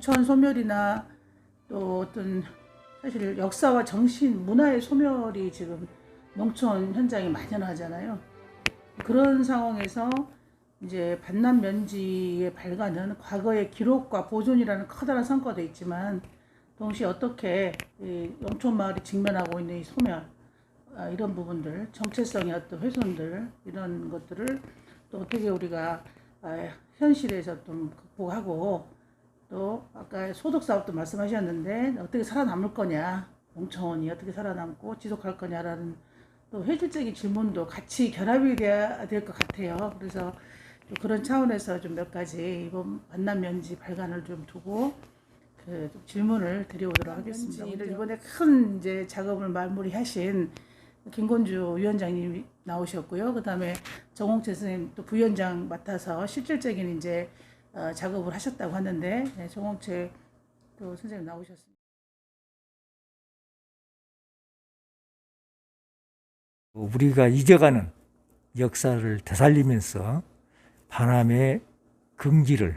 농촌 소멸이나 또 어떤 사실 역사와 정신, 문화의 소멸이 지금 농촌 현장에 만연하잖아요. 그런 상황에서 이제 반남 면지의 발간은 과거의 기록과 보존이라는 커다란 성과도 있지만 동시에 어떻게 이 농촌 마을이 직면하고 있는 이 소멸, 이런 부분들, 정체성의 어떤 훼손들, 이런 것들을 또 어떻게 우리가 현실에서 좀 극복하고, 또 아까 소득 사업도 말씀하셨는데 어떻게 살아남을 거냐, 농촌이 어떻게 살아남고 지속할 거냐라는 또 현실적인 질문도 같이 결합이 돼야 될 것 같아요. 그래서 그런 차원에서 좀 몇 가지 이번 만남 면지 발간을 좀 두고 좀 질문을 드려보도록 하겠습니다. 이번에 큰 이제 작업을 마무리하신 김건주 위원장님이 나오셨고요. 그 다음에 정홍채 선생님 또 부위원장 맡아서 실질적인 이제 작업을 하셨다고 하는데, 네, 정홍채 또 선생님 나오셨습니다. 우리가 잊어가는 역사를 되살리면서 반함의 긍지를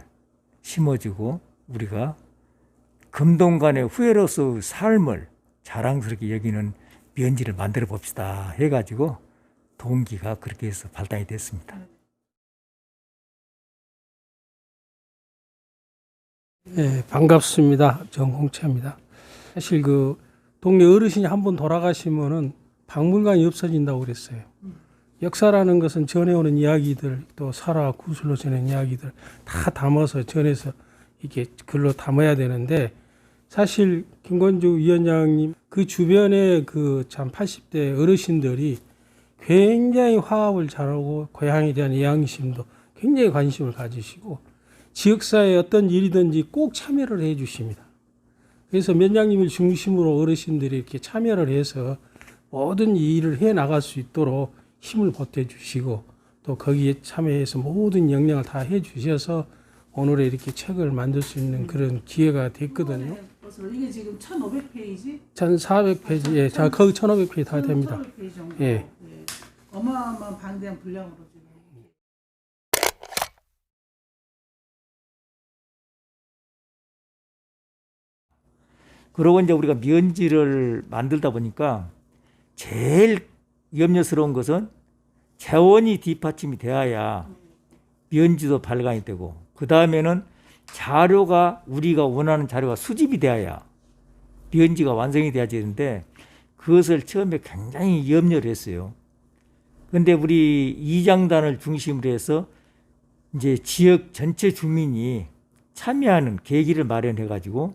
심어주고 우리가 금동간의 후예로서의 삶을 자랑스럽게 여기는 면지를 만들어 봅시다 해가지고 동기가 그렇게 해서 발단이 됐습니다. 네, 반갑습니다. 정홍채입니다. 사실 그 동네 어르신이 한 번 돌아가시면은 박물관이 없어진다고 그랬어요. 역사라는 것은 전해오는 이야기들, 또 살아 구술로 전해온 이야기들 다 담아서 전해서 이렇게 글로 담아야 되는데, 사실 김건주 위원장님 그 주변에 그 참 80대 어르신들이 굉장히 화합을 잘하고 고향에 대한 애양심도 굉장히 관심을 가지시고 지역사회에 어떤 일이든지 꼭 참여를 해 주십니다. 그래서 면장님을 중심으로 어르신들이 이렇게 참여를 해서 모든 일을 해 나갈 수 있도록 힘을 보태 주시고, 또 거기에 참여해서 모든 역량을 다 해 주셔서 오늘의 이렇게 책을 만들 수 있는 그런 기회가 됐거든요. 이게 지금 1,500페이지? 1,400페이지, 예, 자, 거기 1,500페이지 다 됩니다. 1,500페이지 정도. 예. 예. 어마어마한 방대한 분량으로 지금. 그러고 이제 우리가 면지를 만들다 보니까 제일 염려스러운 것은 재원이 뒷받침이 되어야 면지도 발간이 되고, 그 다음에는 자료가 우리가 원하는 자료가 수집이 되어야 면지가 완성이 돼야 되는데 그것을 처음에 굉장히 염려를 했어요. 그런데 우리 이장단을 중심으로 해서 이제 지역 전체 주민이 참여하는 계기를 마련해 가지고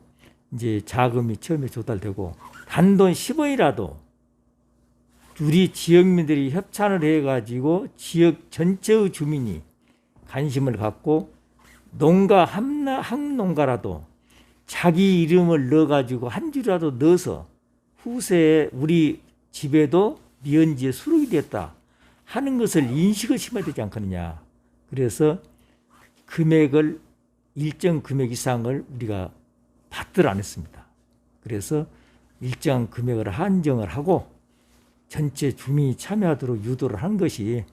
이제 자금이 처음에 조달되고, 단돈 10원이라도 우리 지역민들이 협찬을 해 가지고 지역 전체의 주민이 관심을 갖고 농가 한 농가라도 자기 이름을 넣어 가지고 한 줄이라도 넣어서 후세에 우리 집에도 미연지에 수록이 됐다 하는 것을 인식을 심어야 되지 않겠느냐. 그래서 금액을 일정 금액 이상을 우리가 받들 안 했습니다. 그래서 일정 금액을 한정을 하고 전체 주민이 참여하도록 유도를 한 것이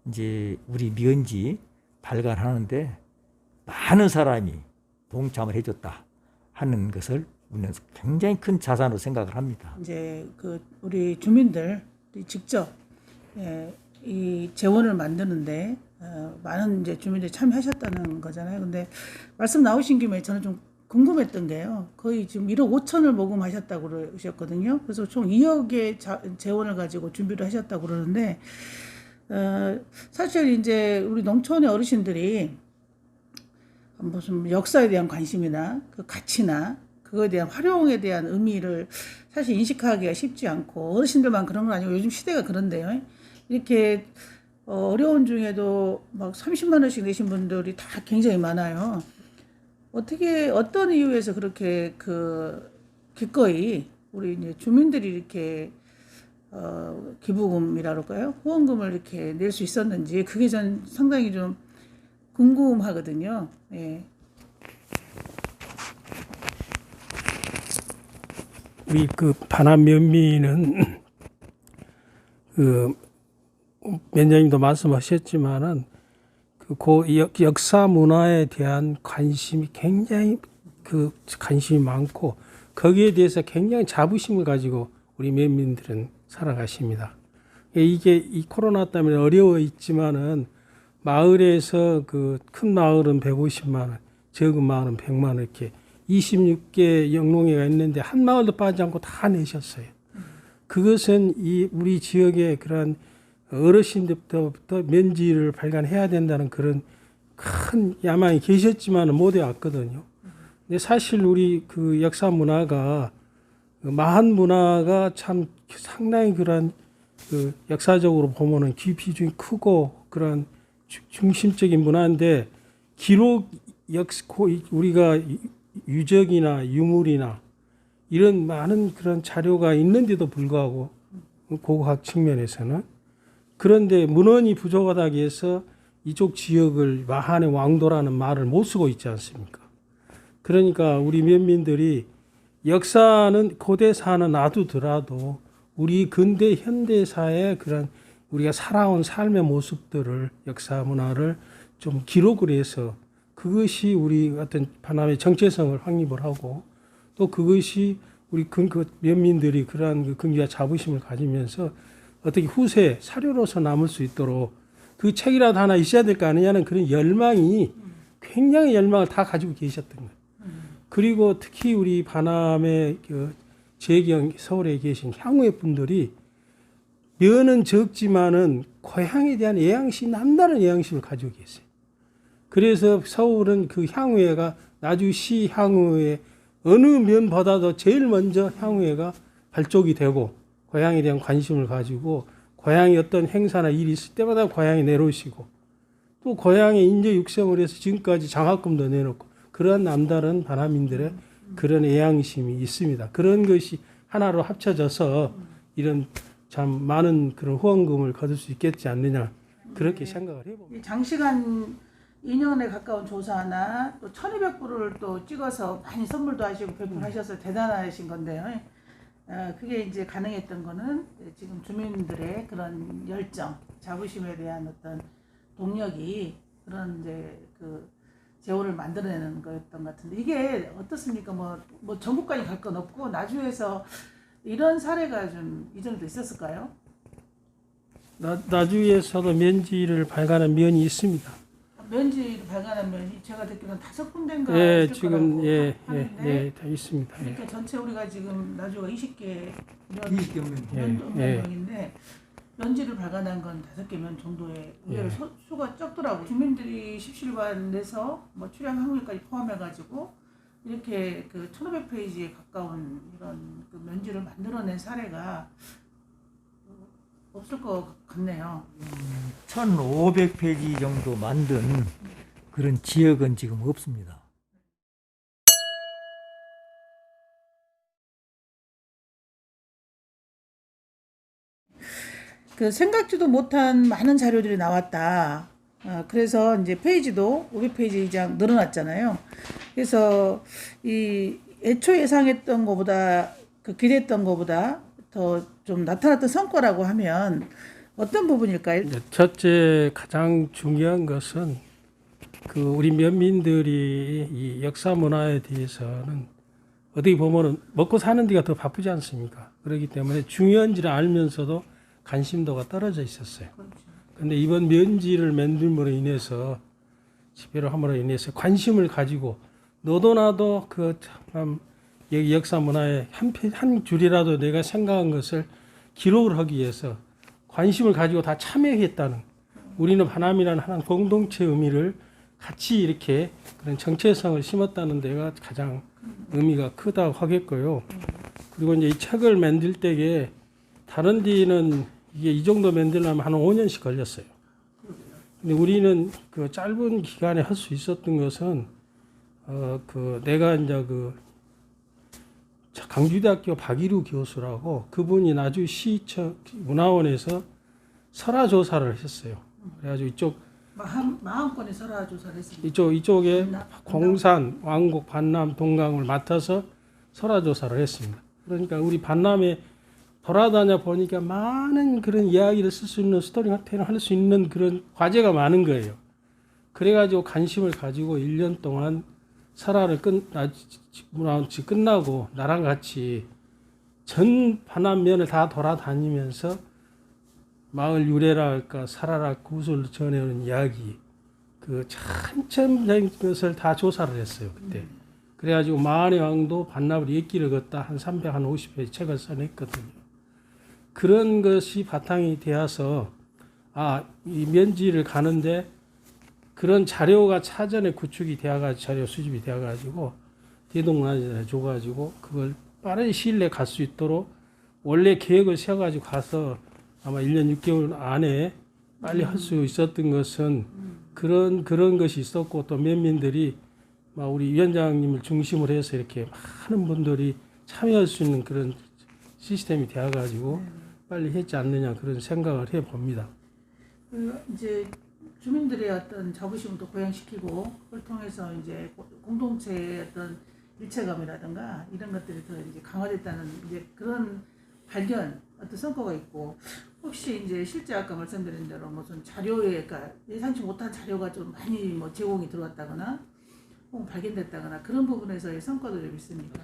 이제 우리 면지 발간하는데 많은 사람이 동참을 해줬다 하는 것을 우리는 굉장히 큰 자산으로 생각을 합니다. 이제 그 우리 주민들 직접 이 재원을 만드는데 많은 이제 주민들이 참여하셨다는 거잖아요. 근데 말씀 나오신 김에 저는 좀 궁금했던 게요. 거의 지금 1억 5천을 모금하셨다고 그러셨거든요. 그래서 총 2억의 재원을 가지고 준비를 하셨다고 그러는데, 사실 이제 우리 농촌의 어르신들이 무슨 역사에 대한 관심이나 그 가치나 그거에 대한 활용에 대한 의미를 사실 인식하기가 쉽지 않고, 어르신들만 그런 건 아니고 요즘 시대가 그런데요. 이렇게 어려운 중에도 막 30만 원씩 내신 분들이 다 굉장히 많아요. 어떻게 어떤 이유에서 그렇게 그 기꺼이 우리 이제 주민들이 이렇게 기부금이라 그럴까요? 후원금을 이렇게 낼 수 있었는지 그게 전 상당히 좀 궁금하거든요. 예. 우리 그 반함 면미는 그 면장님도 말씀하셨지만은 그 역사 문화에 대한 관심이 굉장히 그 관심이 많고 거기에 대해서 굉장히 자부심을 가지고 우리 면민들은 살아가십니다. 이게 이 코로나 때문에 어려워 있지만은 마을에서 그 큰 마을은 150만 원, 적은 마을은 100만 원 이렇게 26개 영농회가 있는데 한 마을도 빠지지 않고 다 내셨어요. 그것은 이 우리 지역의 그런 어르신들부터 면지를 발간해야 된다는 그런 큰 야망이 계셨지만은 못 해왔거든요. 근데 사실 우리 그 역사 문화가 마한 문화가 참 상당히 그런 그 역사적으로 보면은 비중이 크고 그런 중심적인 문화인데 기록 우리가 유적이나 유물이나 이런 많은 그런 자료가 있는데도 불구하고 고고학 측면에서는 그런데 문헌이 부족하다고 해서 이쪽 지역을 마한의 왕도라는 말을 못 쓰고 있지 않습니까? 그러니까 우리 면민들이 역사는 고대사는 놔두더라도 우리 근대 현대사의 그런 우리가 살아온 삶의 모습들을 역사 문화를 좀 기록을 해서 그것이 우리 어떤 반함의 정체성을 확립을 하고 또 그것이 우리 그 면민들이 그러한 그 긍지와 자부심을 가지면서 어떻게 후세 사료로서 남을 수 있도록 그 책이라도 하나 있어야 될 거 아니냐는 그런 열망이 굉장히 열망을 다 가지고 계셨던 거예요. 그리고 특히 우리 반함의 그 재경 서울에 계신 향후의 분들이 면은 적지만은 고향에 대한 애양심, 남다른 애양심을 가지고 계세요. 그래서 서울은 그 향후회가 나주시 향후회 어느 면보다도 제일 먼저 향후회가 발족이 되고 고향에 대한 관심을 가지고 고향에 어떤 행사나 일이 있을 때마다 고향에 내려오시고 또 고향에 인재 육성을 해서 지금까지 장학금도 내놓고 그러한 남다른 반함인들의 그런 애양심이 있습니다. 그런 것이 하나로 합쳐져서 이런 참 많은 그런 후원금을 거둘 수 있겠지 않느냐 그렇게 생각을 해봅니다. 장시간 2년에 가까운 조사나 또 1,200부를 또 찍어서 많이 선물도 하시고 배포하셔서 대단하신 건데요. 그게 이제 가능했던 거는 지금 주민들의 그런 열정, 자부심에 대한 어떤 동력이 그런 이제 그 재호를 만들어내는 거였던 것 같은데 이게 어떻습니까? 뭐 전국까지 갈 건 없고 나주에서 이런 사례가 좀 이전에도 있었을까요? 나주에서도 면지를 발간한 면이 있습니다. 면지를 발간한 면이 제가 듣기로는 5군데인가 예, 있을 지금 거라고 하는데 다 있습니다. 그러니까 전체 우리가 지금 나주가 20개 20개 없는 면인데 면지를 발간한 건 5개 면 정도의 의외로 수가 적더라고. 주민들이 십실반 내서 뭐 출향 항목까지 포함해가지고 이렇게 그 1,500페이지에 가까운 이런 그 면지를 만들어낸 사례가 없을 것 같네요. 1,500페이지 정도 만든 그런 지역은 지금 없습니다. 그 생각지도 못한 많은 자료들이 나왔다. 그래서 이제 페이지도 500페이지 이상 늘어났잖아요. 그래서 이 애초 예상했던 것보다 그 기대했던 것보다 더 좀 나타났던 성과라고 하면 어떤 부분일까요? 첫째 가장 중요한 것은 그 우리 면민들이 이 역사 문화에 대해서는 어떻게 보면은 먹고 사는 데가 더 바쁘지 않습니까? 그렇기 때문에 중요한지를 알면서도 관심도가 떨어져 있었어요. 그런데 이번 면지를 만듦으로 인해서 집회를 함으로 인해서 관심을 가지고 너도 나도 그 참 여기 역사 문화의 한 줄이라도 내가 생각한 것을 기록을 하기 위해서 관심을 가지고 다 참여했다는 우리는 반함이라는 하나의 공동체 의미를 같이 이렇게 그런 정체성을 심었다는 데가 가장 의미가 크다고 하겠고요. 그리고 이제 이 책을 만들 때에 다른 데는 이게 이 정도 만들려면 한 5년씩 걸렸어요. 근데 우리는 그 짧은 기간에 할 수 있었던 것은 그 내가 이제 그 강주대학교 박일우 교수라고 그분이 나주시청 문화원에서 설화 조사를 했어요. 그래가지고 이쪽 마음권의 설화 조사를 했습니다. 이쪽에 공산, 왕곡, 반남, 동강을 맡아서 설화 조사를 했습니다. 그러니까 우리 반남에 돌아다녀 보니까 많은 그런 이야기를 쓸 수 있는 스토리텔링을 할 수 있는 그런 과제가 많은 거예요. 그래가지고 관심을 가지고 1년 동안 설화를 문화원치 끝나고 나랑 같이 전 반환면을 다 돌아다니면서 마을 유래랄까 설화랄 구슬을 전해오는 이야기 그 전체적인 것을 다 조사를 했어요 그때. 그래가지고 마한의 왕도 반납을 옛길을 걷다 한 350회 책을 써냈거든요. 그런 것이 바탕이 되어서 이 면지를 가는데 그런 자료가 사전에 구축이 되어가지고 자료 수집이 되어가지고 대동문화재단에 줘가지고 그걸 빠른 시일 내에 갈 수 있도록 원래 계획을 세워가지고 가서 아마 1년 6개월 안에 빨리 할 수 있었던 것은 그런 것이 있었고 또 면민들이 우리 위원장님을 중심으로 해서 이렇게 많은 분들이 참여할 수 있는 그런 시스템이 되어가지고 빨리 했지 않느냐 그런 생각을 해봅니다. 이제 주민들의 어떤 자부심도 고양시키고 그걸 통해서 이제 공동체의 어떤 일체감이라든가 이런 것들이 더 이제 강화됐다는 이제 그런 발견 어떤 성과가 있고 혹시 이제 실제 아까 말씀드린 대로 무슨 자료에 그러니까 예상치 못한 자료가 좀 많이 뭐 제공이 들어왔다거나 혹은 발견됐다거나 그런 부분에서의 성과도 좀 있습니까?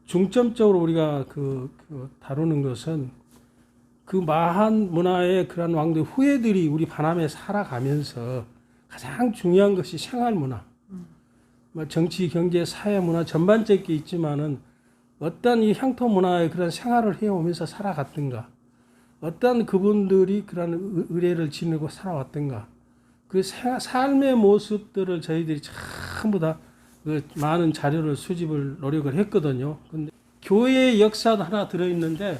중점적으로 우리가 다루는 것은 그 마한 문화의 그런 왕들 후예들이 우리 반함에 살아가면서 가장 중요한 것이 생활 문화, 정치, 경제, 사회 문화 전반적인 게 있지만은 어떤 이 향토 문화의 그런 생활을 해오면서 살아갔던가, 어떤 그분들이 그런 의례를 지니고 살아왔던가, 그 삶의 모습들을 저희들이 전부 다 그 많은 자료를 수집을 노력을 했거든요. 근데 교회의 역사도 하나 들어있는데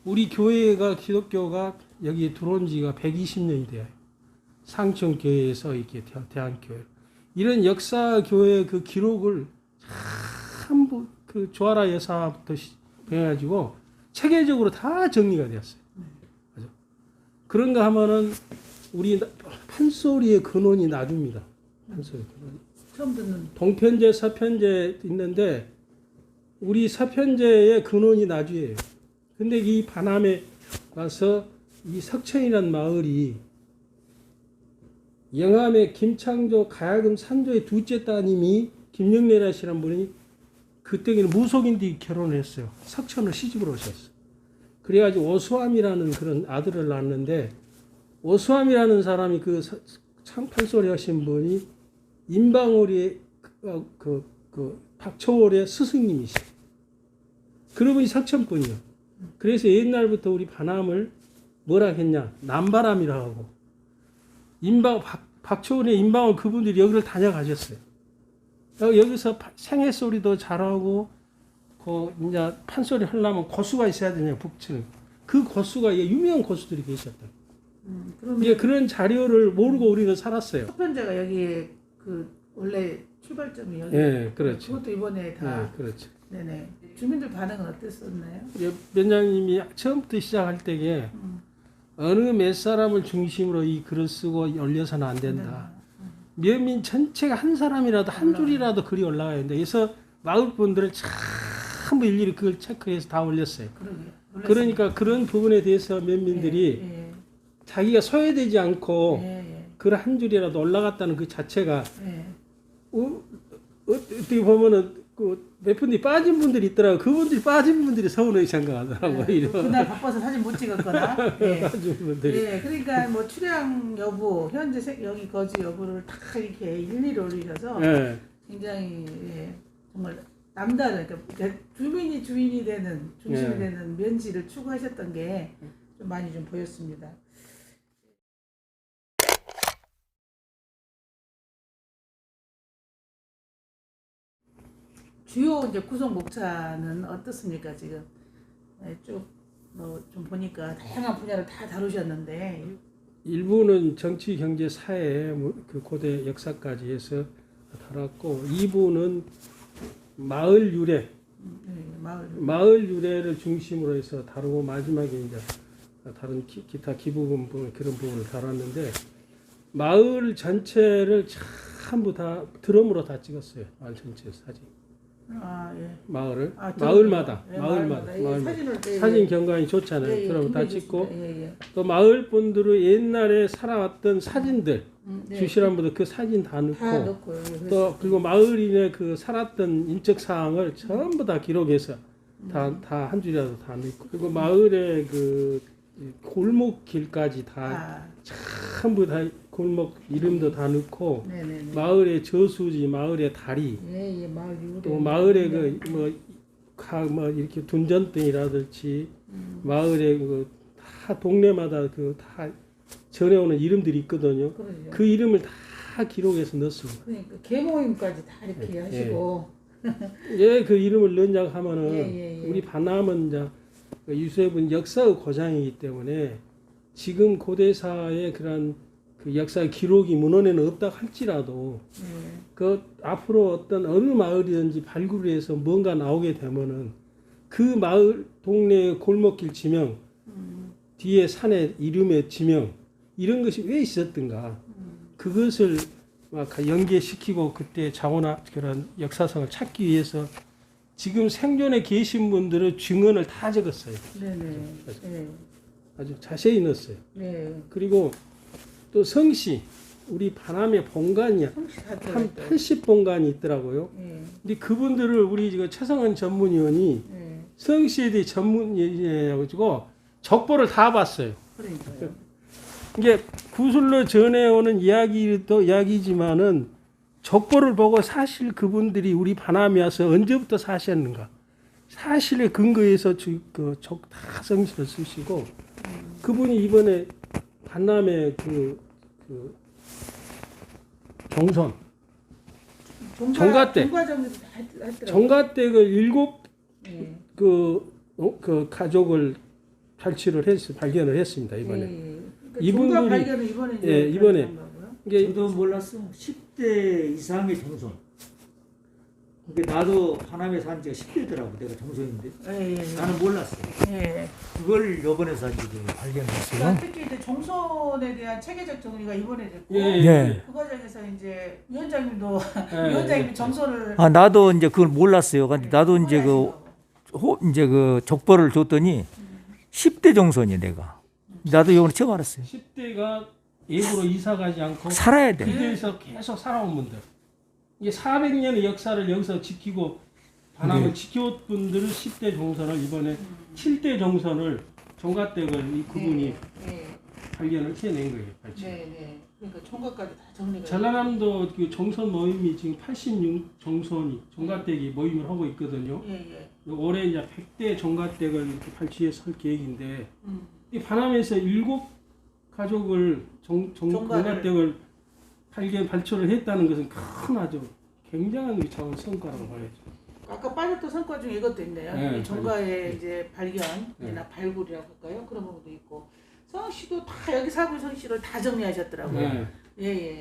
우리 교회가 기독교가 여기 들어온 지가 120년이 돼요. 상천교회에서 이렇게 대한교회. 이런 역사 교회의 그 기록을 전부 그 조아라 여사부터 해가지고 체계적으로 다 정리가 되었어요. 맞아. 그런가 하면은 우리 판소리의 근원이 나주입니다. 판소리 근원이. 처음 듣는 동편제, 서편제 있는데 우리 서편제의 근원이 나주예요. 근데 이 반함에 와서 이 석천이라는 마을이 영암의 김창조 가야금 산조의 둘째 따님이 김영래라 씨라는 분이 그때는 무속인들이 결혼을 했어요. 석천을 시집을 오셨어요. 그래가지고 오수암이라는 그런 아들을 낳았는데 오수암이라는 사람이 그 판소리 하신 분이 임방월의 박초월의 스승님이시죠. 그러분이 석천분이요. 그래서 옛날부터 우리 반함을 뭐라 했냐 남바람이라고 하고 박초월의 임방월 그분들이 여기를 다녀가셨어요. 여기서 생애소리도 잘하고 이제 판소리 하려면 고수가 있어야 되냐 북측 그 고수가 유명한 고수들이 계셨다. 그러면 그런 자료를 모르고 우리는 살았어요. 서편제가 여기에 그 원래 출발점이 여기. 네, 그렇죠. 그것도 이번에 다. 네, 그렇죠. 네네. 주민들 반응은 어땠었나요? 위원장님이 처음부터 시작할 때에 어느 몇 사람을 중심으로 이 글을 쓰고 올려서는 안 된다. 면민 전체가 한 사람이라도 한 줄이라도 글이 올라가야 된다. 그래서 마을 분들을 전부 일일이 그걸 체크해서 다 올렸어요. 그러니까 그런 부분에 대해서 면민들이 자기가 소외되지 않고 글 한 줄이라도 올라갔다는 그 자체가 어떻게 보면은 몇 분이 빠진 분들이 있더라고. 그분들이 빠진 분들이 서운하게 생각하더라고. 그날 바빠서 사진 못 찍었거나. 빠진 분들이. 그러니까 뭐 출향 여부, 현재 여기 거주 여부를 다 이렇게 일일이 올리셔서 굉장히 정말 남다른 그러니까 주민이 되는 중심이 되는 면지를 추구하셨던 게 좀 많이 좀 보였습니다. 주요 이제 구성 목차는 어떻습니까 지금? 쭉 뭐 좀 보니까 다양한 분야를 다 다루셨는데 일부는 정치, 경제, 사회 그 고대 역사까지 해서 다뤘고 2부는 마을 유래, 마을 유래를 중심으로 해서 다루고 마지막에 이제 다른 기타 기부분 그런 부분을 다뤘는데 마을 전체를 전부 다 드럼으로 다 찍었어요. 마을 전체 사진. 아, 예. 마을을 아, 마을마다 예, 마을마다 예, 마을마다 사진을 예, 사진 경관이 좋잖아요. 예, 예, 그럼 다 굉장히 찍고 좋습니다. 예, 예. 또 마을 분들의 옛날에 살아왔던 사진들 네. 주시란 분들 그 사진 다 다 넣고 넣고요. 예, 또 그리고 마을인의 그 살았던 인적 사항을 전부 다 기록해서 다 한 줄이라도 다 넣고 그리고 마을의 그 골목길까지 다 아, 전부 다 골목 이름도 다 넣고 네네네. 마을의 저수지, 마을의 다리, 예, 예, 마을 이후에 또 마을의 뭐 이렇게 둔전등이라든지 마을의 다 동네마다 그 다 전해오는 이름들이 있거든요. 그러죠. 그 이름을 다 기록해서 넣습니다. 그러니까 계모임까지 다 이렇게 하시고 예, 그 이름을 넣냐고 하면은 예. 우리 반남은 이제 유수해본 역사의 고장이기 때문에 지금 고대사의 그런 그 역사의 기록이 문헌에는 없다 할지라도 예. 그 앞으로 어떤 어느 마을이든지 발굴을 해서 뭔가 나오게 되면은 그 마을 동네의 골목길 지명 뒤에 산의 이름의 지명 이런 것이 왜 있었던가 그것을 막 연계시키고 그때 자원화 그런 역사성을 찾기 위해서 지금 생존에 계신 분들의 증언을 다 적었어요. 네네. 예. 아주 자세히 넣었어요. 네. 그리고 또 성씨 우리 반함의 본관이야 성씨 다 한 들어있어요. 80본관이 있더라고요. 예. 근데 그분들을 우리 지금 최성원 전문위원이 예. 성씨에 대해 전문위원해가지고 적보를 다 봤어요. 그러니까요. 이게 구술로 전해오는 이야기도 이야기지만은 적보를 보고 사실 그분들이 우리 반함에 와서 언제부터 사셨는가 사실에 근거해서 다 성씨를 쓰시고 그분이 이번에 반남의 그 정선 정가댁. 정가정도 다 했더라고요. 정가댁을 7 예. 그 가족을 발견을 했습니다 이번에. 예. 그러니까 이분들이- 정가 발견은 이번에 이제 예, 이번에. 발견한 거고요. 이게 저도 몰랐어. 10대 이상의 정손. 그게 나도 하남에 산 지가 10대더라고. 내가 정손인데. 예. 나는 몰랐어. 예. 그걸 요번에서 지금 발견했어요. 그러니까 특히 이제 정손에 대한 체계적 정리가 이번에 됐고 예. 그 과정에서 이제 위원장님도 예. 위원장님이 정손을 아 나도 이제 그걸 몰랐어요. 근데 나도 이제 이제 그 족보를 줬더니 10대 정손이 내가. 나도 요번에 처음 알았어요. 10대가 예부로 이사 가지 않고 살아야 돼. 기대에서 계속 살아온 분들. 이게 400년의 역사를 여기서 지키고 반함을 네. 지켜온 분들을 10대 정선을 이번에 7대 정선을 정가댁을 그분이 네. 발견을 해낸 거예요. 같이. 네. 그러니까 총각까지 다 정리가 전라남도 그 정선 모임이 지금 86 정선이 정가댁이 모임을 하고 있거든요. 예. 올해 이제 100대 정가댁을 이렇게 발치해서 할 계획인데 음. 이 반함에서 7 가족을 정가댁을 발초를 했다는 것은 큰 아주 굉장한 차원 성과라고 봐야죠. 아까 빠졌던 성과 중에 이것도 있네요. 네, 이 정가의 이제 발견이나 네. 발굴이라고 할까요? 그런 부분도 있고 성씨도 다 여기 사부 성씨를 다 정리하셨더라고요. 네. 예.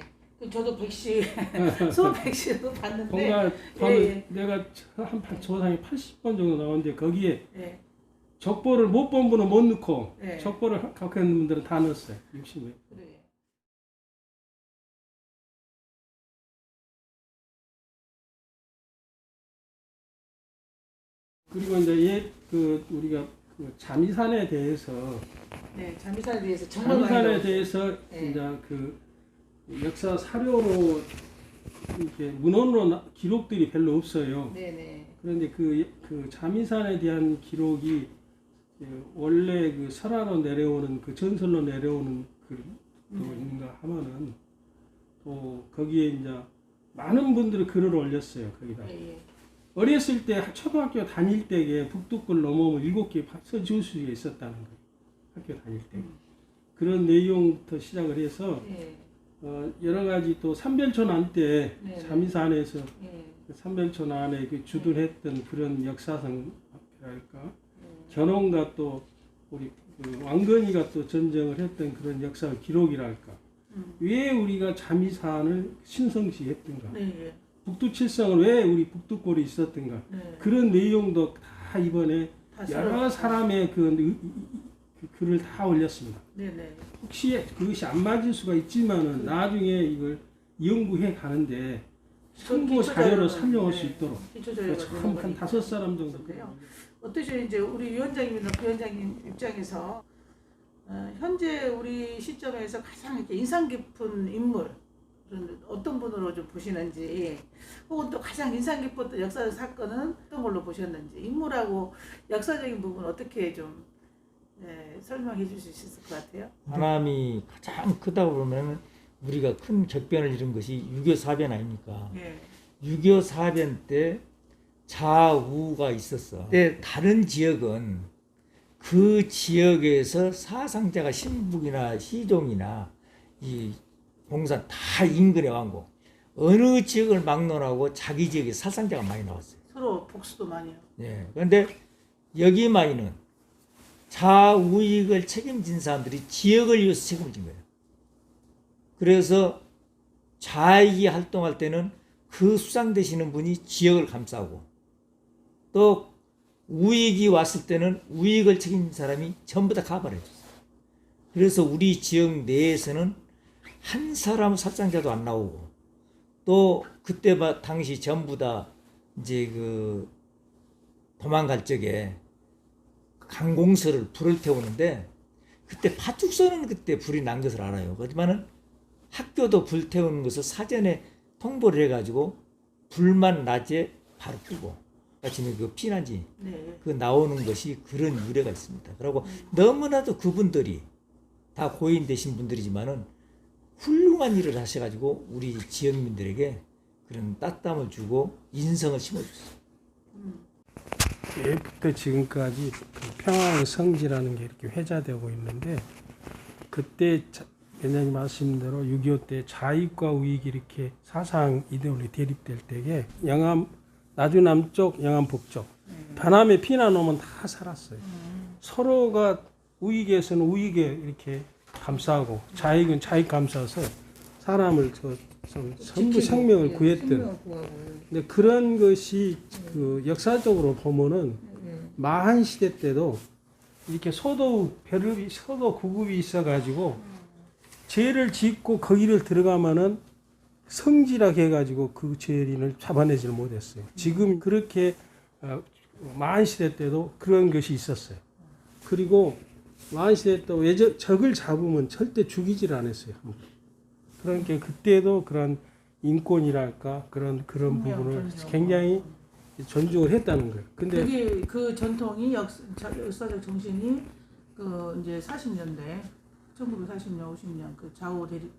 저도 100시 수업 100시도 봤는데 뭔가 예. 내가 한 조상이 80번 정도 나오는데 거기에 예. 적보를 못 본 분은 못 넣고 네. 적보를 갖고 있는 분들은 다 넣었어요. 60명. 그래. 그리고 이제 우리가 그 잠이산에 대해서 네, 잠이산에 대해서 정말 많이 잠이산에 나왔어요. 대해서 네. 이제 그 역사 사료로 이렇게 문헌으로 기록들이 별로 없어요. 네네. 그런데 그 잠이산에 대한 기록이 원래 그 설화로 내려오는 그 전설로 내려오는 그 있는가 하면은 또 거기에 이제 많은 분들이 글을 올렸어요. 거기다. 예. 어렸을 때 초등학교 다닐 때에 북두골 넘어오면 7개 써줄 수 있었다는 거예요. 학교 다닐 때. 그런 내용부터 시작을 해서 예. 여러 가지 또 삼별초난 때 네. 잠이산에서 예. 삼별초난에 그 주둔했던 그런 역사성랄까 견훤과 또 우리 그 왕건이가 또 전쟁을 했던 그런 역사 기록이랄까 왜 우리가 잠이산을 신성시했던가 네. 북두칠성을 왜 우리 북두골이 있었던가 네. 그런 내용도 다 이번에 다 여러 사람의 그 글을 다 올렸습니다. 네네. 혹시 그것이 안 맞을 수가 있지만은 나중에 이걸 연구해 가는데 선고 사례로 기초자료는, 살려올 수 있도록 기초자료가 참 되는 한 거니까. 5사람 정도 그런데요. 어떠세요? 이제 우리 위원장님이나 부위원장님 입장에서 현재 우리 시점에서 가장 이렇게 인상 깊은 인물은 어떤 분으로 좀 보시는지, 혹은 또 가장 인상 깊었던 역사적 사건은 어떤 걸로 보셨는지, 인물하고 역사적인 부분 어떻게 좀 설명해 주실 수 있을 것 같아요? 하남이 가장 크다고 보면 우리가 큰 격변을 이룬 것이 6.25 사변 아닙니까? 예. 6.25 사변 때 좌우가 있었어. 근데 다른 지역은 그 지역에서 사상자가 신북이나 시종이나 이 봉산 다 인근에 왔고, 어느 지역을 막론하고 자기 지역에 사상자가 많이 나왔어요. 서로 복수도 많이 하고. 예. 그런데 여기만이는 좌우익을 책임진 사람들이 지역을 위해서 책임을 진 거예요. 그래서 좌익이 활동할 때는 그 수상되시는 분이 지역을 감싸고, 또 우익이 왔을 때는 우익을 책임진 사람이 전부 다 가발해 줬어요. 그래서 우리 지역 내에서는 한 사람 사상자도 안 나오고, 또 그때 당시 전부 다 이제 그 도망갈 적에 강공서를 불을 태우는데, 그때 파죽소는 그때 불이 난 것을 알아요. 그렇지만은 학교도 불 태우는 것을 사전에 통보를 해가지고 불만 낮에 바로 끄고, 아침에 그 피난지 네. 그 나오는 것이 그런 유래가 있습니다. 그리고 너무나도 그분들이 다 고인 되신 분들이지만은 훌륭한 일을 하셔가지고 우리 지역민들에게 그런 따뜻함을 주고 인성을 심어줬어요. 예부터 지금까지 그 평화의 성지라는 게 이렇게 회자되고 있는데, 그때 위원장님 말씀대로 6.25 때 좌익과 우익이 이렇게 사상 이데올리 대립될 때에 영암 나주 남쪽, 영암 북쪽, 반함에 피난 오면 다 살았어요. 서로가 우익에서는 우익에 이렇게 감싸고, 좌익은 좌익 감싸서 사람을 전부 생명을 구했던. 근데 그런 것이 그 역사적으로 보면은 마한 시대 때도 이렇게 소도 배를 소도 구급이 있어가지고 죄를 짓고 거기를 들어가면은 성지라 해가지고 그 죄인을 잡아내지를 못했어요. 지금 그렇게 마한 시대 때도 그런 것이 있었어요. 그리고 마한 시대 때 적을 잡으면 절대 죽이질 않았어요. 그러니까 그때도 그런 인권이랄까 그런 부분을 굉장히 존중을 했다는 거예요. 근데 그게 그 전통이 역사적 정신이 그 이제 40년대 1940년 50년 그 좌우 대립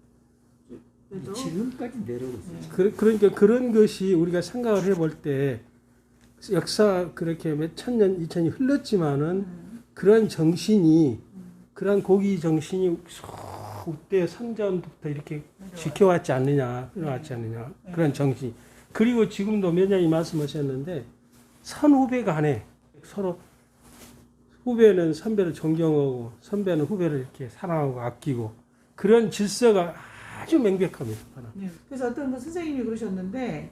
때도 지금까지 내려오고 있어요. 그러니까 그런 것이 우리가 생각을 해볼 때 역사 그렇게 몇 천 년, 2000년이 흘렀지만은 그런 정신이 그런 고기 정신이 그때 선전부터 이렇게 지켜왔지 않느냐, 흘러왔지 않느냐 그런 정신. 그리고 지금도 위원장님 말씀하셨는데 선후배 간에 서로 후배는 선배를 존경하고 선배는 후배를 이렇게 사랑하고 아끼고 그런 질서가 아주 명백합니다. 네. 그래서 어떤 그 선생님이 그러셨는데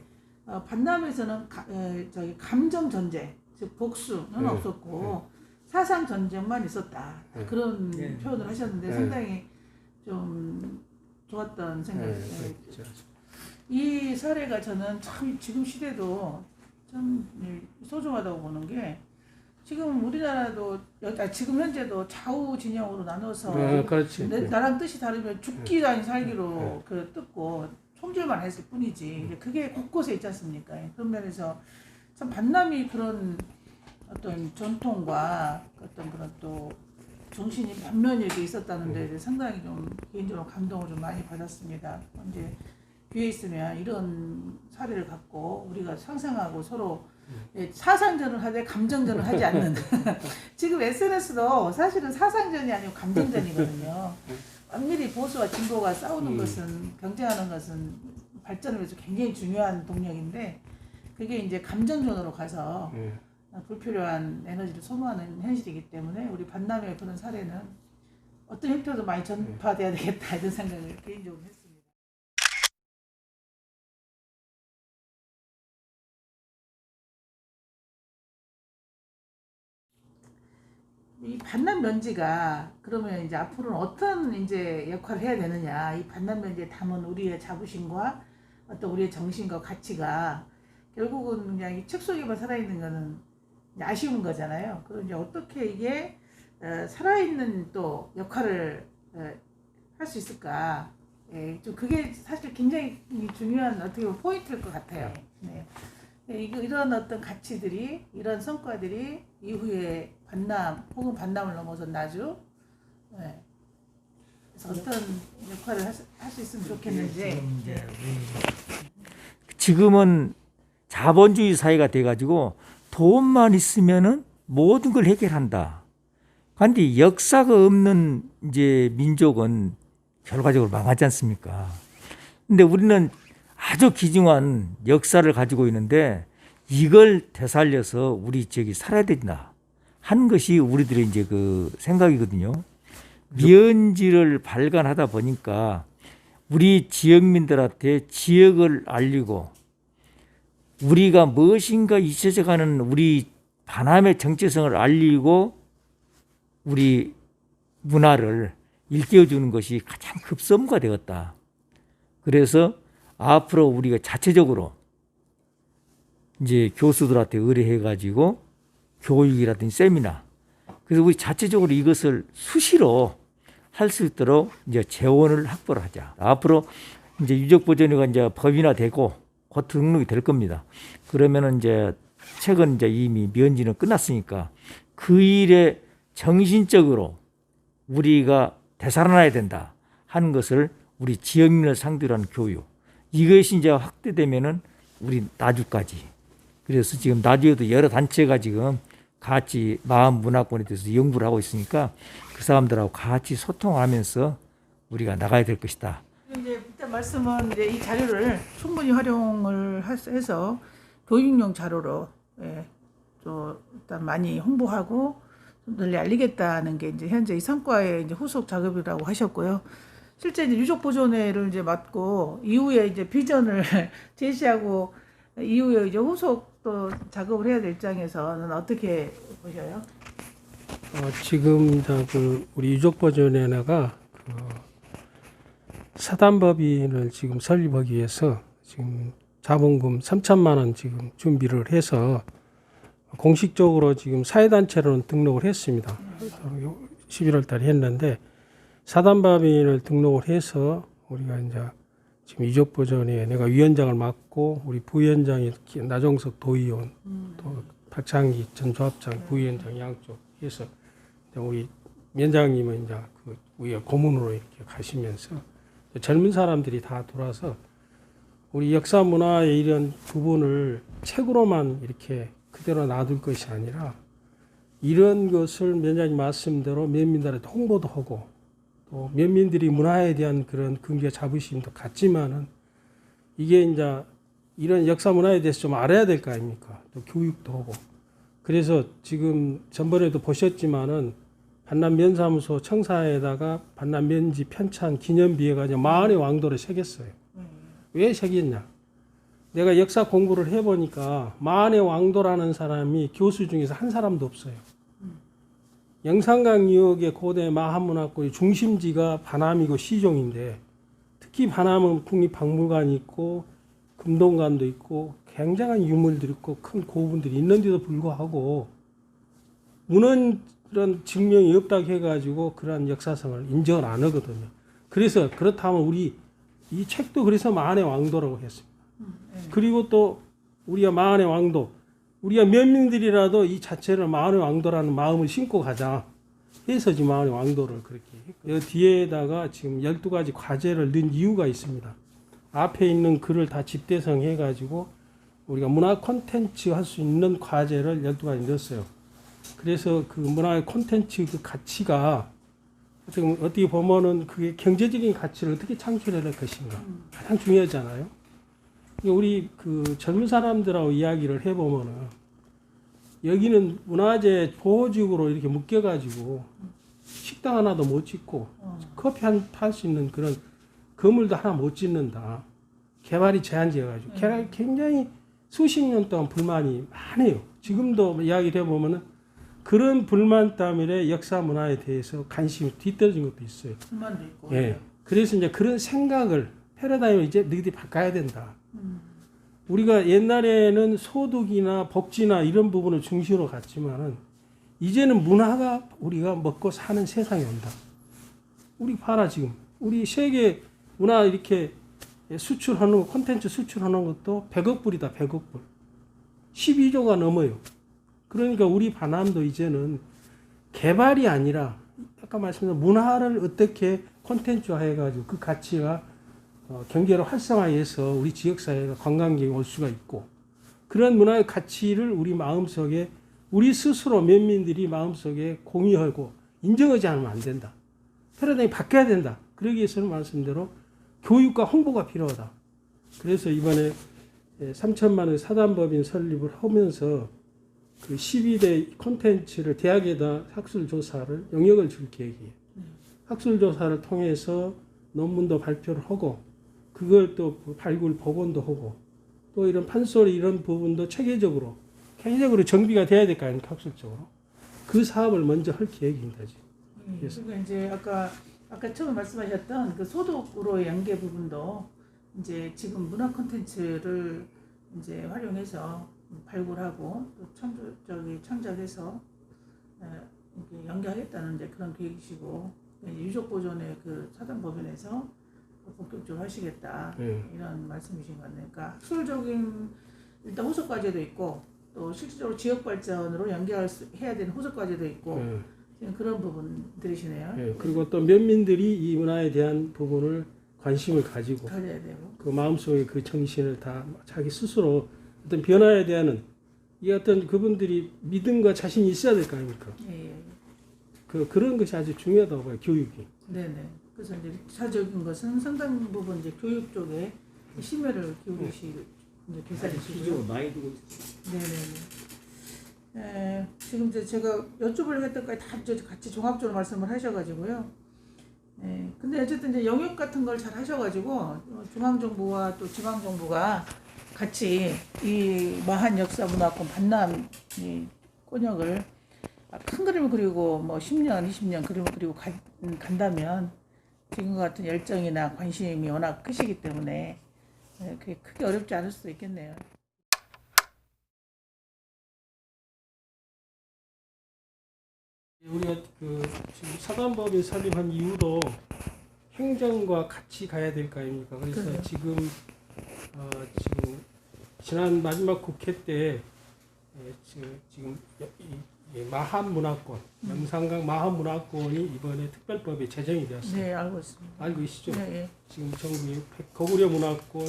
반남에서는 감정 전쟁, 즉 복수는 없었고 사상 전쟁만 있었다. 그런 표현을 하셨는데 상당히 좀 좋았던 생각이 들어요. 이 사례가 저는 참 지금 시대도 참 소중하다고 보는 게, 지금 우리나라도 지금 현재도 좌우 진영으로 나눠서 그렇지. 나랑 뜻이 다르면 죽기도 아닌 살기로 그 뜯고 총질만 했을 뿐이지, 이제 그게 곳곳에 있지 않습니까? 그런 면에서 참 반남이 그런 어떤 전통과 어떤 그런 또 정신이 반면에 이렇게 있었다는 데 상당히 좀 개인적으로 감동을 좀 많이 받았습니다. 이제 뒤에 있으면 이런 사례를 갖고 우리가 상상하고 서로 사상전을 하되 감정전을 하지 않는 지금 SNS도 사실은 사상전이 아니고 감정전이거든요. 엄밀히 보수와 진보가 싸우는 것은, 경쟁하는 것은 발전을 위해서 굉장히 중요한 동력인데, 그게 이제 감정전으로 가서 불필요한 에너지를 소모하는 현실이기 때문에 우리 반남의 그런 사례는 어떤 형태로도 많이 전파돼야 되겠다 이런 생각을 개인적으로 했습니다. 이 반남 면지가 그러면 이제 앞으로는 어떤 이제 역할을 해야 되느냐, 이 반남 면지에 담은 우리의 자부심과 어떤 우리의 정신과 가치가 결국은 그냥 이 책 속에만 살아있는 거는 이제 아쉬운 거잖아요. 그럼 이제 어떻게 이게 살아있는 또 역할을 할 수 있을까? 예, 좀 그게 사실 굉장히 중요한 어떻게 보면 포인트일 것 같아요. 네. 예, 이런 어떤 가치들이, 이런 성과들이 이후에 반남 혹은 반남을 넘어서 나주, 예. 그래서 어떤 역할을 할 수 있으면 좋겠는지. 지금은 자본주의 사회가 돼가지고 돈만 있으면은 모든 걸 해결한다. 그런데 역사가 없는 이제 민족은 결과적으로 망하지 않습니까? 근데 우리는 아주 귀중한 역사를 가지고 있는데 이걸 되살려서 우리 지역이 살아야 된다 하는 것이 우리들의 이제 그 생각이거든요. 미연지를 발간하다 보니까 우리 지역민들한테 지역을 알리고 우리가 무엇인가 잊혀져가는 우리 반함의 정체성을 알리고 우리 문화를 일깨워주는 것이 가장 급선무가 되었다. 그래서 앞으로 우리가 자체적으로 이제 교수들한테 의뢰해가지고 교육이라든지 세미나, 그래서 우리 자체적으로 이것을 수시로 할 수 있도록 이제 재원을 확보를 하자. 앞으로 이제 유적보존회가 이제 법인화되고 곧 등록이 될 겁니다. 그러면은 이제 최근 이제 이미 면지는 끝났으니까 그 일에 정신적으로 우리가 되살아나야 된다 하는 것을 우리 지역민을 상대로 하는 교육, 이것이 이제 확대되면은 우리 나주까지. 그래서 지금 나주에도 여러 단체가 지금 같이 마음 문화권에 대해서 연구를 하고 있으니까 그 사람들하고 같이 소통하면서 우리가 나가야 될 것이다. 이제 일단 말씀은 이제 이 자료를 충분히 활용을 해서 교육용 자료로, 예, 또 일단 많이 홍보하고 널리 알리겠다는 게 이제 현재 이 성과의 이제 후속 작업이라고 하셨고요. 실제 이제 유적보존회를 이제 맡고 이후에 이제 비전을 제시하고 이후에 이제 후속 또 작업을 해야 될 입장에서는 어떻게 보셔요? 지금 그 우리 유적보존회가 그 사단법인을 지금 설립하기 위해서 지금 자본금 3천만 원 지금 준비를 해서 공식적으로 지금 사회단체로는 등록을 했습니다. 11월 달에 했는데 사단법인을 등록을 해서 우리가 이제 지금 유적보존회 내가 위원장을 맡고 우리 부위원장이 나종석 도의원 또 박창기 전 조합장 부위원장 양쪽 해서 우리 위원장님은 이제 그 우리가 고문으로 이렇게 가시면서 젊은 사람들이 다 돌아서 우리 역사 문화의 이런 부분을 책으로만 이렇게 그대로 놔둘 것이 아니라 이런 것을 위원장님 말씀대로 면민들한테 홍보도 하고 또 면민들이 문화에 대한 그런 긍지와 자부심도 갖지만은 이게 이제 이런 역사 문화에 대해서 좀 알아야 될 거 아닙니까? 또 교육도 하고. 그래서 지금 전번에도 보셨지만은 반남면사무소 청사에다가 반남면지 편찬 기념비에 가지고 마흔의 왕도를 새겼어요. 왜 새겼냐? 내가 역사 공부를 해보니까 마흔의 왕도라는 사람이 교수 중에서 한 사람도 없어요. 영산강 유역의 고대 마한문화권의 중심지가 반함이고 시종인데 특히 반함은 국립박물관이 있고 금동관도 있고 굉장한 유물들이 있고 큰 고분들이 있는데도 불구하고 문헌 이런 증명이 없다고 해가지고 그러한 역사성을 인정을 안 하거든요. 그래서 그렇다면 우리 이 책도 그래서 마흔의 왕도라고 했습니다. 그리고 또 우리가 마흔의 왕도, 우리가 면민들이라도 이 자체를 마흔의 왕도라는 마음을 심고 가자 해서 지금 마흔의 왕도를 그렇게 했고, 여기 뒤에다가 지금 12가지 과제를 넣은 이유가 있습니다. 앞에 있는 글을 다 집대성 해가지고 우리가 문화 콘텐츠 할 수 있는 과제를 12가지 넣었어요. 그래서 그 문화의 콘텐츠 그 가치가 어떻게 보면은 그게 경제적인 가치를 어떻게 창출해야 될 것인가 가장 중요하잖아요. 우리 그 젊은 사람들하고 이야기를 해보면은 여기는 문화재 보호지구로 이렇게 묶여가지고 식당 하나도 못 짓고 커피 한 팔 수 있는 그런 건물도 하나 못 짓는다. 개발이 제한지어가지고 굉장히 수십 년 동안 불만이 많아요. 지금도 이야기를 해보면은 그런 불만 때문에 역사 문화에 대해서 관심이 뒤떨어진 것도 있어요. 불만도 있고. 예. 그래서 이제 그런 생각을 패러다임을 이제 너희들이 바꿔야 된다. 우리가 옛날에는 소득이나 복지나 이런 부분을 중심으로 갔지만은 이제는 문화가 우리가 먹고 사는 세상이 온다. 우리 봐라 지금 우리 세계 문화 이렇게 수출하는 거, 콘텐츠 수출하는 것도 100억 불이다. 100억 불. 12조가 넘어요. 그러니까 우리 반함도 이제는 개발이 아니라 아까 말씀드린 문화를 어떻게 콘텐츠화 해가지고 그 가치가 경제를 활성화해서 우리 지역사회가 관광객이 올 수가 있고 그런 문화의 가치를 우리 마음속에 우리 스스로 면민들이 마음속에 공유하고 인정하지 않으면 안 된다. 패러다임이 바뀌어야 된다. 그러기 위해서는 말씀대로 교육과 홍보가 필요하다. 그래서 이번에 3천만 원 사단법인 설립을 하면서 그 12대 콘텐츠를 대학에다 학술조사를 영역을 줄 계획이에요. 학술조사를 통해서 논문도 발표를 하고 그걸 또 발굴 복원도 하고 또 이런 판소리 이런 부분도 체계적으로 정비가 돼야 될 거 아닙니까 학술적으로. 그 사업을 먼저 할 계획입니다. 지금. 그러니까 이제 아까 처음 말씀하셨던 그 소득으로의 연계 부분도 이제 지금 문화 콘텐츠를 이제 활용해서 발굴하고 또 창작해서 이렇게 연계하겠다는 이제 그런 계획이시고 유족 보존의 그 사단법인에서 본격적으로 하시겠다 이런 말씀이신 것 같네요. 그러니까 학술적인 일단 후속 과제도 있고 또 실질적으로 지역 발전으로 해야 되는 후속 과제도 있고 지금 그런 부분들이시네요. 네, 그리고 또 면민들이 이 문화에 대한 부분을 관심을 가지고 가져야 되고 그 마음속에 그 정신을 다 자기 스스로 어떤 변화에 대한 이 어떤 그분들이 믿음과 자신이 있어야 될 거 아닙니까? 예. 그런 것이 아주 중요하다고 봐요, 교육이. 네네. 그래서 이제 사적인 것은 상당 부분 이제 교육 쪽에 심혈을 기울이시 이제 계산이시죠. 많이 두고 있어요. 네네네. 지금 이제 제가 여쭤보려고 했던 것까지 다 이제 같이 종합적으로 말씀을 하셔가지고요. 근데 어쨌든 이제 영역 같은 걸 잘 하셔가지고 중앙정부와 또 지방정부가 같이 이 마한 역사문화권 반남 이 권역을 큰 그림을 그리고 뭐 10년, 20년 그림을 그리고 간다면 지금과 같은 열정이나 관심이 워낙 크시기 때문에 그게 크게 어렵지 않을 수도 있겠네요. 우리가 그 지금 사단법인 설립한 이유도 행정과 같이 가야 될 거 아닙니까? 그래서 그래요. 지금 지난 마지막 국회 때 지금 마한 문화권, 영산강 마한 문화권이 이번에 특별법에 제정이 되었어요. 네, 알고 있습니다. 알고 계시죠? 네, 지금 전국에 거구려 문화권,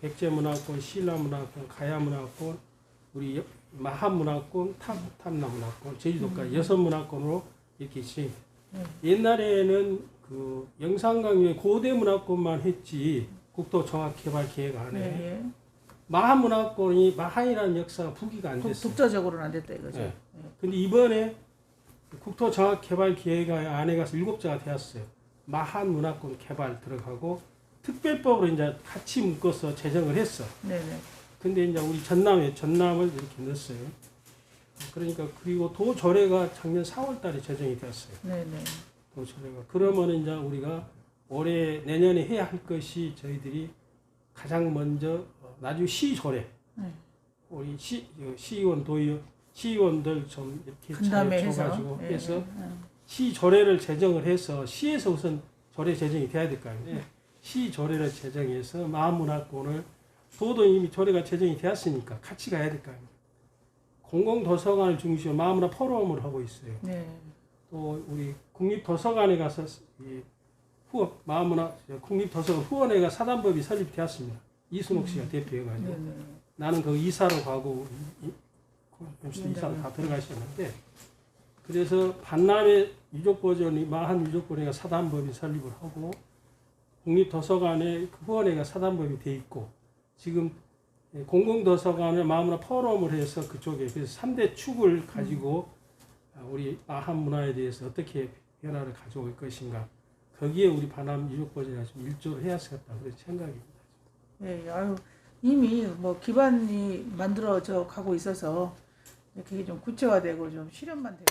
백제 문화권, 신라 문화권, 가야 문화권, 우리 마한 문화권, 탐남 문화권, 제주도까지 6문화권으로 이렇게 있어요. 옛날에는 그 영산강의 고대 문화권만 했지 국토종합개발계획 안에 네. 마한 문화권이 마한이라는 역사가 부기가 안 됐어요. 독자적으로는 안 됐다 이거죠. 네. 근데 이번에 국토종합개발계획 안에 가서 7자가 되었어요. 마한 문화권 개발 들어가고 특별법으로 이제 같이 묶어서 제정을 했어. 네네. 근데 이제 우리 전남을 이렇게 넣었어요. 그러니까 그리고 도조례가 작년 4월달에 제정이 되었어요. 네네. 도조례가 그러면은 이제 우리가 올해 내년에 해야 할 것이 저희들이 가장 먼저 나중에 시조례 우리 시의원들 좀 이렇게 잘 줘가지고 해서 시조례를 제정을 해서 시에서 우선 조례 제정이 돼야 될 거 아니에요. 시조례를 제정해서 마한문화권을 도도 이미 조례가 제정이 되었으니까 같이 가야 될 거 아닙니까? 공공도서관을 중심으로 마한문화 포럼을 하고 있어요. 네. 또 우리 국립도서관에 가서 이 마한문화 국립도서관 후원회가 사단법이 설립되었습니다. 이순옥 씨가 대표해가지고 네네. 나는 그 이사로 가고 이사로 다 들어가셨는데 그래서 반남의 유족보존이 마한 유족보존회가 사단법이 설립을 하고 국립도서관에 후원회가 사단법이 돼 있고 지금 공공도서관을 마음으로 포럼을 해서 그쪽에 그래서 3대 축을 가지고 우리 마한 문화에 대해서 어떻게 변화를 가져올 것인가 거기에 우리 반남 유족보존회가 좀 일조를 해야 하겠다 그런 생각입니다. 네, 아유 이미 뭐 기반이 만들어져 가고 있어서 그게 좀 구체화되고 좀 실현만 되고.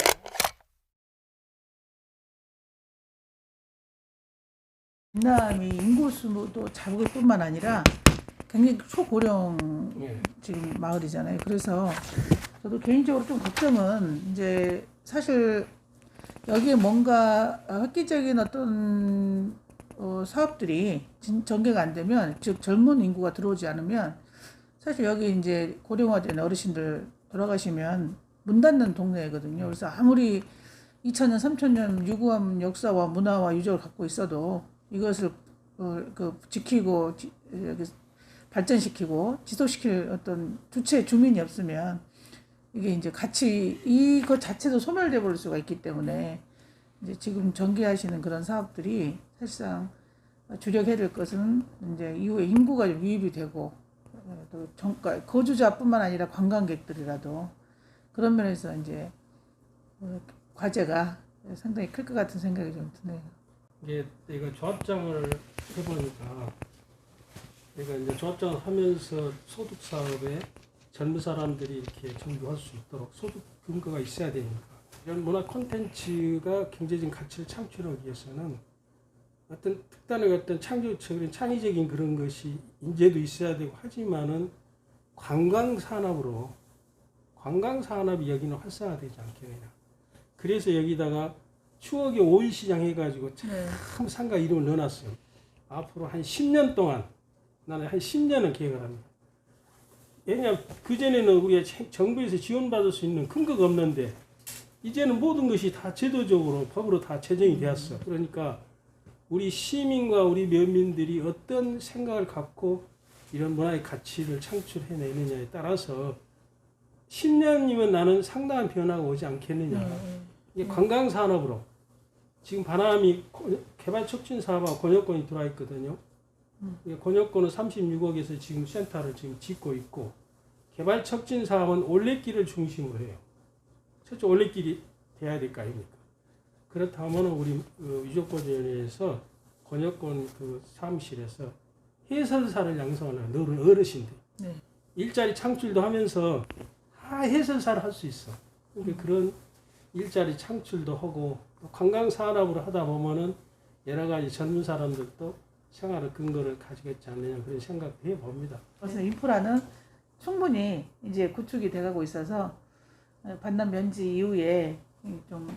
김남이 인구수도 작을 뿐만 아니라 굉장히 초고령 예. 지금 마을이잖아요. 그래서 저도 개인적으로 좀 걱정은 이제 사실 여기에 뭔가 획기적인 어떤 사업들이 전개가 안 되면, 즉 젊은 인구가 들어오지 않으면 사실 여기 이제 고령화된 어르신들 돌아가시면 문 닫는 동네거든요. 그래서 아무리 2000년, 3000년 유구한 역사와 문화와 유적을 갖고 있어도 이것을 지키고 발전시키고 지속시킬 어떤 주체 주민이 없으면 이게 이제 같이 이것 자체도 소멸돼 버릴 수가 있기 때문에 이제 지금 전개하시는 그런 사업들이 사실상 주력해야 될 것은 이제 이후에 인구가 유입이 되고 또 거주자뿐만 아니라 관광객들이라도 그런 면에서 이제 과제가 상당히 클 것 같은 생각이 좀 드네요. 이게 내가 조합장을 해보니까 내가 이제 조합장을 하면서 소득 사업에 젊은 사람들이 이렇게 전도할 수 있도록 소득 근거가 있어야 되니까 이런 문화 콘텐츠가 경제적인 가치를 창출하기 위해서는 어떤 특단의 어떤 창의적인 그런 것이 인재도 있어야 되고 하지만은 관광 산업이 여기는 활성화되지 않겠느냐. 그래서 여기다가 추억의 오일시장 해가지고 참 상가 이름을 넣어놨어요. 앞으로 한 10년 동안 나는 한 10년은 계획을 합니다. 왜냐하면 그전에는 우리가 정부에서 지원받을 수 있는 근거가 없는데 이제는 모든 것이 다 제도적으로 법으로 다 제정이 되었어. 그러니까 우리 시민과 우리 면민들이 어떤 생각을 갖고 이런 문화의 가치를 창출해내느냐에 따라서 10년이면 나는 상당한 변화가 오지 않겠느냐. 이게 관광산업으로 지금 바나미 개발촉진사업하고 권역권이 들어와 있거든요. 권역권은 36억에서 지금 센터를 지금 짓고 있고 개발촉진사업은 올레길을 중심으로 해요. 첫째 올레길이 돼야 될 거 아닙니까? 그렇다면 우리 유족보존위원회에서 권역권 그 사무실에서 해설사를 양성하는 어르신들 일자리 창출도 하면서 해설사를 할 수 있어. 그러니까 그런 일자리 창출도 하고 관광 산업으로 하다 보면은 여러 가지 젊은 사람들도 생활의 근거를 가지겠지 않느냐 그런 생각을 해봅니다. 그래서 인프라는 충분히 이제 구축이 돼가고 있어서 반납 면지 이후에 좀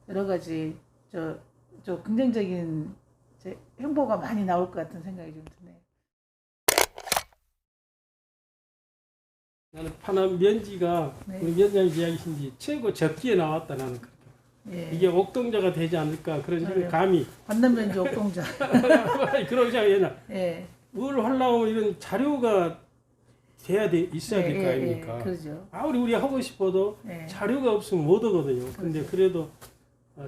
여러 가지 저 긍정적인 행보가 많이 나올 것 같은 생각이 좀 드네요. 나는 반납 면지가 우리 면장님 이야기신지 최고 적기에 나왔다 나는 그렇게. 이게 옥동자가 되지 않을까 그런 생각 감이. 반납 면지 옥동자. 그러지 않나. 예. 뭘 하려면 이런 자료가 있어야 될 거 아닙니까? 그렇죠. 아무리 우리 하고 싶어도 자료가 없으면 못 하거든요. 근데 그래도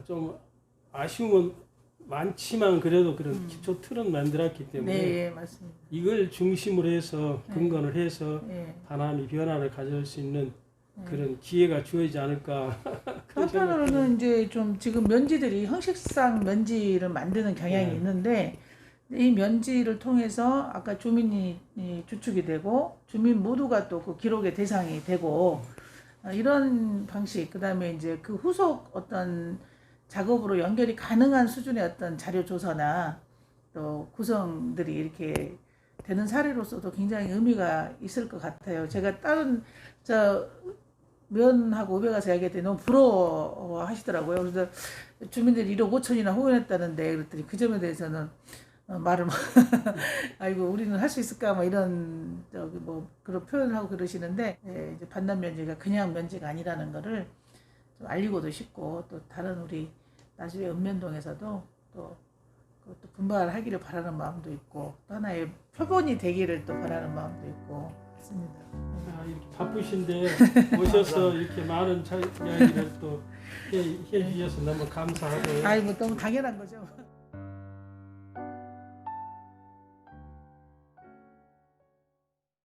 좀 아쉬움은 많지만 그래도 그런 기초 틀은 만들었기 때문에 맞습니다. 이걸 중심으로 해서 근거를 해서 바람이 변화를 가져올 수 있는 그런 기회가 주어지지 않을까. 한편으로는 이제 좀 지금 면지들이 형식상 면지를 만드는 경향이 있는데 이 면지를 통해서 아까 주민이 주축이 되고 주민 모두가 또 그 기록의 대상이 되고 이런 방식, 그다음에 이제 그 후속 어떤 작업으로 연결이 가능한 수준의 어떤 자료 조사나 또 구성들이 이렇게 되는 사례로서도 굉장히 의미가 있을 것 같아요. 제가 다른 면하고 읍에 가서 얘기했더니 너무 부러워하시더라고요. 그래서 주민들이 1억 5천이나 후원했다는데 그랬더니 그 점에 대해서는 말을 아이고 우리는 할 수 있을까 뭐 이런 그런 표현을 하고 그러시는데 이제 반납 면제가 그냥 면제가 아니라는 거를 좀 알리고도 싶고 또 다른 우리 나주의 읍면동에서도 또 분발하기를 바라는 마음도 있고 또 하나의 표본이 되기를 또 바라는 마음도 있고 그렇습니다. 이렇게 바쁘신데 오셔서 이렇게 많은 이야기를 또 해주셔서 너무 감사하고요. 아이고 너무 당연한 거죠.